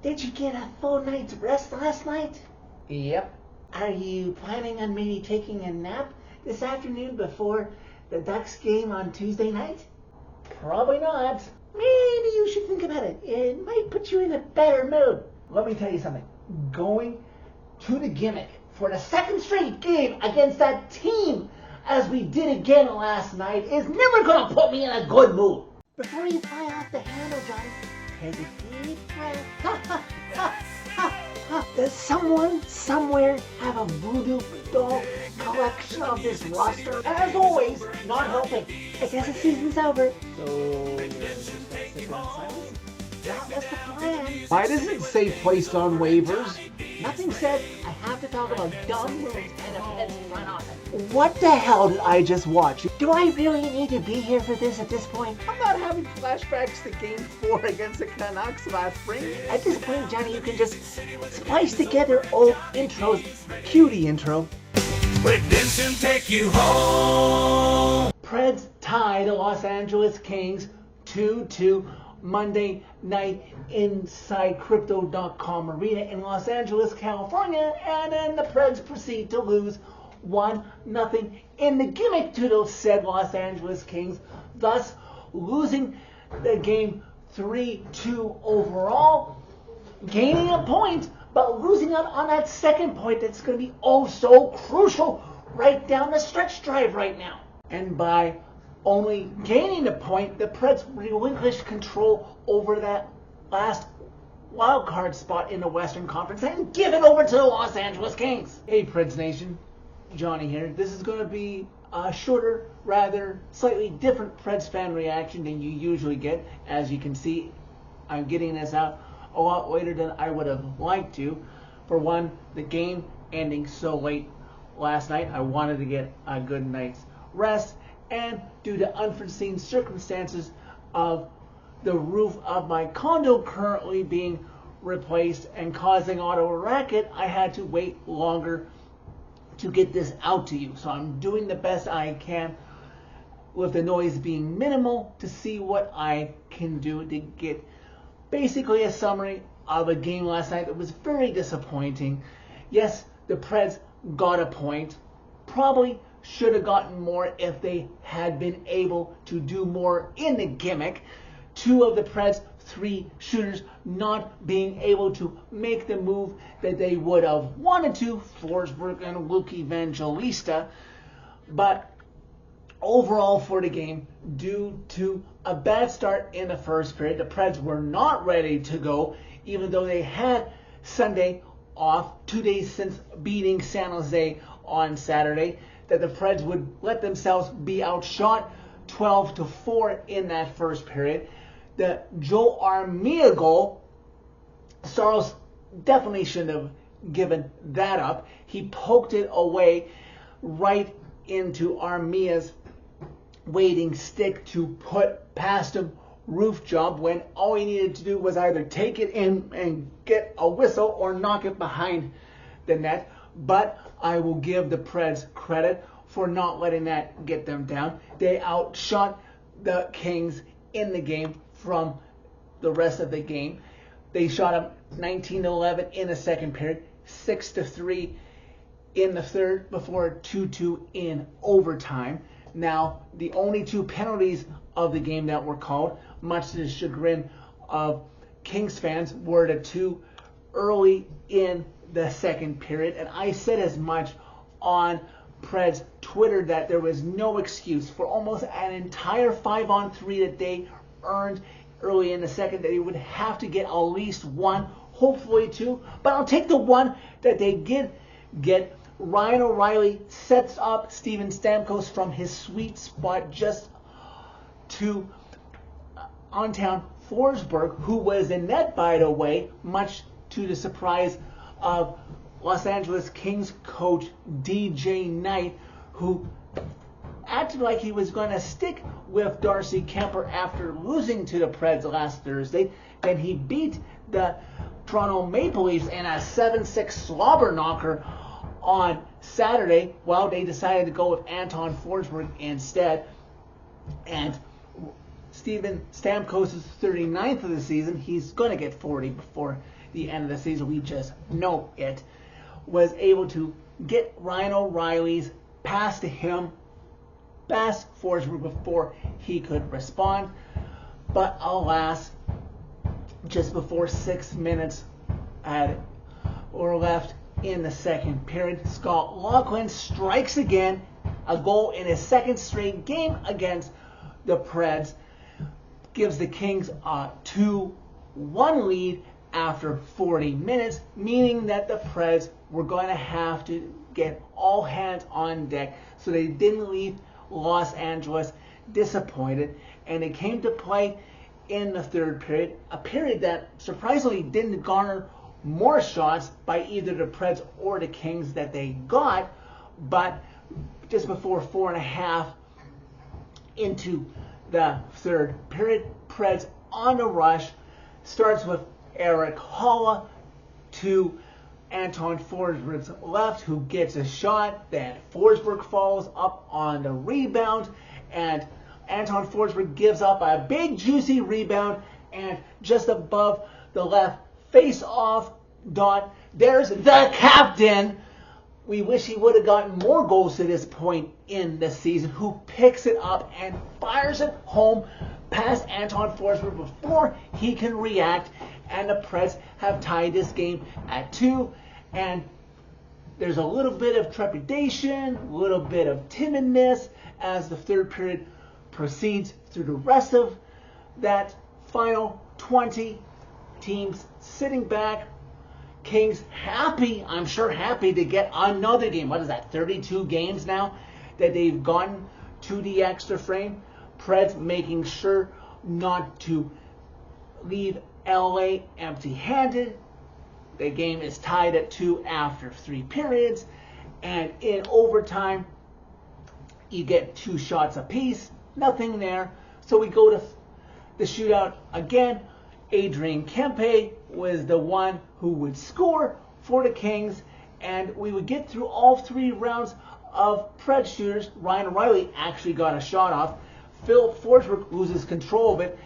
Did you get a full night's rest last night? Yep. Are you planning on maybe taking a nap this afternoon before the Ducks game on Tuesday night? Probably not. Maybe you should think about it. It might put you in a better mood. Let me tell you something. Going to the gimmick for the second straight game against that team, as we did again last night, is never going to put me in a good mood. Before you fly off the handle, Johnny, take a deep breath. Ha, ha, ha, ha, ha. Does someone somewhere have a voodoo doll collection of this roster? As always, not helping. I guess the season's over. So, sit down silence. That was the plan. Why does it say placed on waivers? Nothing said. I have to talk about dumb moves and a Pets front office. What the hell did I just watch? Do I really need to be here for this at this point? I'm not having flashbacks to Game 4 against the Canucks last spring. At this point, Johnny, you can just splice together old intros. Cutie intro. Redemption take you home. Preds tie the Los Angeles Kings 2-2 Monday night inside Crypto.com Arena in Los Angeles, California, and then the Preds proceed to lose 1-0 in the gimmick to those said Los Angeles Kings, thus losing the game 3-2 overall, gaining a point, but losing out on that second point that's going to be oh so crucial right down the stretch drive right now. And by only gaining a point, the Preds relinquished control over that last wild card spot in the Western Conference and give it over to the Los Angeles Kings. Hey Preds Nation, Johnny here. This is going to be a shorter, rather slightly different Preds fan reaction than you usually get. As you can see, I'm getting this out a lot later than I would have liked to. For one, the game ending so late last night, I wanted to get a good night's rest, and due to unforeseen circumstances of the roof of my condo currently being replaced and causing auto racket, I had to wait longer to get this out to you. So I'm doing the best I can with the noise being minimal to see what I can do to get basically a summary of a game last night that was very disappointing. Yes, the Preds got a point. Probably should have gotten more if they had been able to do more in the gimmick. Two of the Preds' three shooters not being able to make the move that they would have wanted to, Forsberg and Luke Evangelista. But overall for the game, due to a bad start in the first period, the Preds were not ready to go, even though they had Sunday off, 2 days since beating San Jose on Saturday, that the Preds would let themselves be outshot 12-4 in that first period. The Joe Armia goal, Saros definitely shouldn't have given that up. He poked it away right into Armia's waiting stick to put past him roof job, when all he needed to do was either take it in and get a whistle or knock it behind the net. But I will give the Preds credit for not letting that get them down. They outshot the Kings in the game from the rest of the game. They shot them 19-11 in the second period, 6-3 in the third, before 2-2 in overtime. Now, the only two penalties of the game that were called, much to the chagrin of Kings fans, were the two early in the second period. And I said as much on Preds Twitter that there was no excuse for almost an entire 5-on-3 that they earned early in the second, that they would have to get at least one, hopefully two. But I'll take the one that they did get. Ryan O'Reilly sets up Steven Stamkos from his sweet spot just to on-town Forsberg, who was in net, by the way, much to the surprise of Los Angeles Kings coach DJ Knight, who acted like he was going to stick with Darcy Kemper after losing to the Preds last Thursday. Then he beat the Toronto Maple Leafs in a 7-6 slobber knocker on Saturday. Well, they decided to go with Anton Forsberg instead. And Steven Stamkos' 39th of the season. He's going to get 40 before the end of the season. We just know it. Was able to get Ryan O'Reilly's pass to him, past Forsberg before he could respond. But alas, just before 6 minutes were left in the second period, Scott Laughlin strikes again, a goal in his second straight game against the Preds, gives the Kings a 2-1 lead after 40 minutes, meaning that the Preds were going to have to get all hands on deck so they didn't leave Los Angeles disappointed. And it came to play in the third period, a period that surprisingly didn't garner more shots by either the Preds or the Kings that they got, but just before 4.5 into the third period, Preds on the rush, starts with Eric Holla to Anton Forsberg's left, who gets a shot. Then Forsberg follows up on the rebound, and Anton Forsberg gives up a big juicy rebound, and just above the left face-off dot, there's the captain. We wish he would have gotten more goals to this point in the season, who picks it up and fires it home past Anton Forsberg before he can react, and the Preds have tied this game at 2. And there's a little bit of trepidation, a little bit of timidness as the third period proceeds through the rest of that final 20. Teams sitting back. Kings happy, I'm sure happy to get another game. What is that, 32 games now that they've gotten to the extra frame? Preds making sure not to leave LA empty-handed. The game is tied at 2 after 3 periods. And in overtime, you get 2 shots apiece. Nothing there. So we go to the shootout again. Adrian Kempe was the one who would score for the Kings, and we would get through all 3 rounds of Pred shooters. Ryan O'Reilly actually got a shot off. Phil Forsberg loses control of it,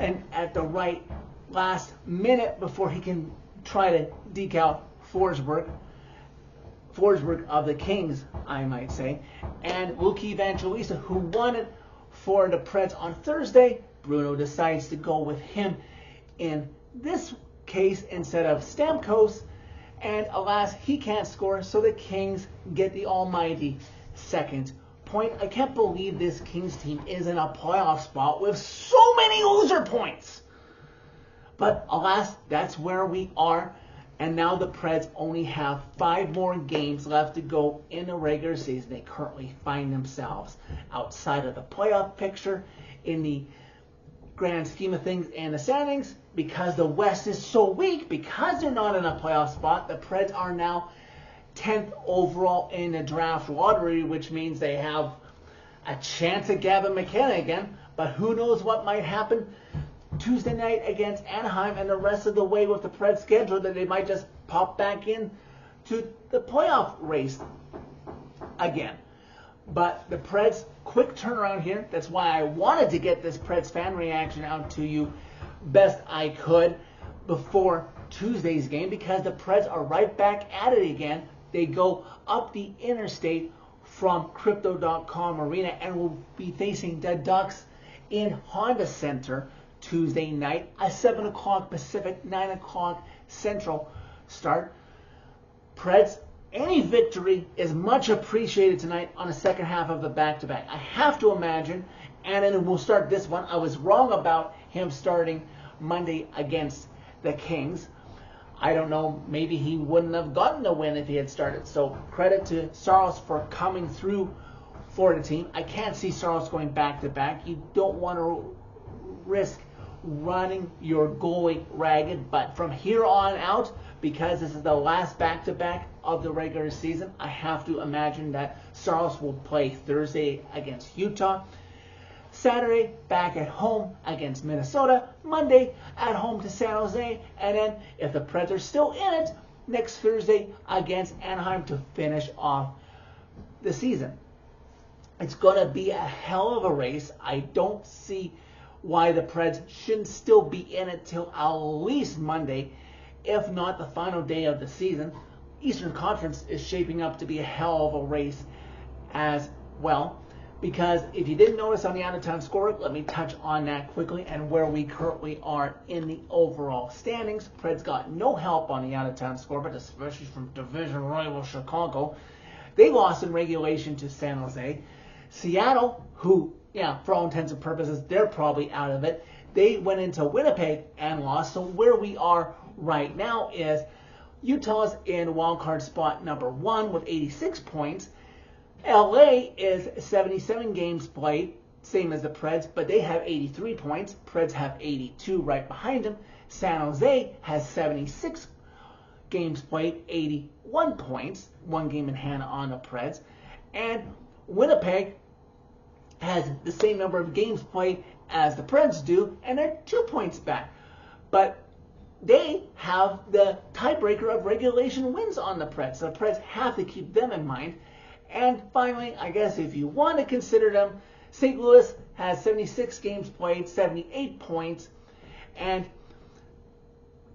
and at the right last minute before he can try to deke out Forsberg of the Kings, I might say, and Luke Evangelista, who won it for the Preds on Thursday, Bruno decides to go with him in this case instead of Stamkos, and alas, he can't score, so the Kings get the almighty second point. I can't believe this Kings team is in a playoff spot with so many loser points. But alas, that's where we are, and now the Preds only have 5 more games left to go in the regular season. They currently find themselves outside of the playoff picture in the grand scheme of things and the standings, because the West is so weak, because they're not in a playoff spot. The Preds are now 10th overall in the draft lottery, which means they have a chance at Gavin McKenna again, but who knows what might happen Tuesday night against Anaheim and the rest of the way with the Preds schedule, that they might just pop back in to the playoff race again. But the Preds, quick turnaround here. That's why I wanted to get this Preds fan reaction out to you best I could before Tuesday's game, because the Preds are right back at it again. They go up the interstate from Crypto.com Arena and will be facing the Ducks in Honda Center Tuesday night, a 7 o'clock Pacific, 9 o'clock Central start. Preds, any victory is much appreciated tonight on the second half of the back-to-back. I have to imagine, and then we'll start this one. I was wrong about him starting Monday against the Kings. I don't know, maybe he wouldn't have gotten the win if he had started. So credit to Saros for coming through for the team. I can't see Saros going back-to-back. You don't want to risk running your goalie ragged, but from here on out, because this is the last back-to-back of the regular season, I have to imagine that Saros will play Thursday against Utah, Saturday back at home against Minnesota, Monday at home to San Jose, and then if the Preds are still in it, next Thursday against Anaheim to finish off the season. It's going to be a hell of a race. I don't see why the Preds shouldn't still be in it till at least Monday if not the final day of the season. Eastern Conference is shaping up to be a hell of a race as well. Because if you didn't notice on the out-of-town score, let me touch on that quickly and where we currently are in the overall standings. Preds got no help on the out-of-town score, but especially from division rival Chicago. They lost in regulation to San Jose. Seattle, who, for all intents and purposes, they're probably out of it. They went into Winnipeg and lost. So where we are right now is Utah's in wildcard spot number 1 with 86 points. LA is 77 games played, same as the Preds, but they have 83 points. Preds have 82 right behind them. San Jose has 76 games played, 81 points, 1 game in hand on the Preds. And Winnipeg has the same number of games played as the Preds do, and they're 2 points back. But they have the tiebreaker of regulation wins on the Preds, so the Preds have to keep them in mind. And finally, I guess if you want to consider them, St. Louis has 76 games played, 78 points, and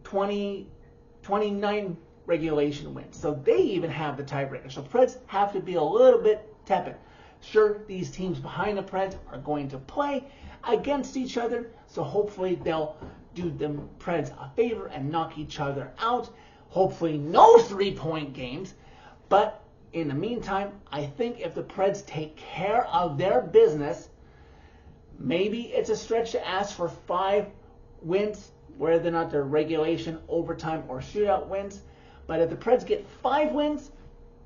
29 regulation wins. So they even have the tiebreaker. So Preds have to be a little bit tepid. Sure, these teams behind the Preds are going to play against each other, so hopefully they'll do the Preds a favor and knock each other out. Hopefully no 3-point games, but in the meantime, I think if the Preds take care of their business, maybe it's a stretch to ask for 5 wins, whether or not they're regulation, overtime, or shootout wins. But if the Preds get 5 wins,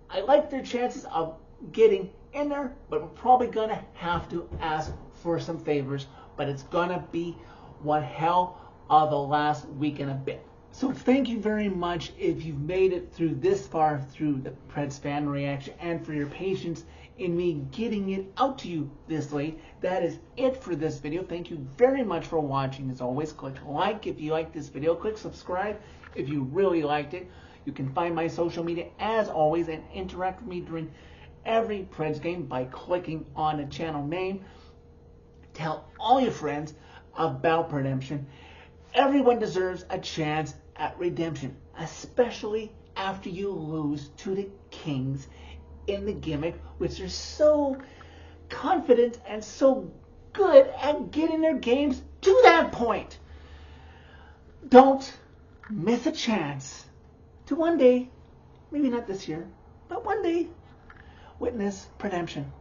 I like their chances of getting in there, but we're probably going to have to ask for some favors. But it's going to be one hell of a last week and a bit. So thank you very much if you've made it through this far through the Preds fan reaction and for your patience in me getting it out to you this late. That is it for this video. Thank you very much for watching. As always, click like if you like this video. Click subscribe if you really liked it. You can find my social media as always and interact with me during every Preds game by clicking on the channel name. Tell all your friends about redemption. Everyone deserves a chance at redemption, especially after you lose to the Kings in the gimmick, which are so confident and so good at getting their games to that point. Don't miss a chance to one day, maybe not this year, but one day, witness redemption.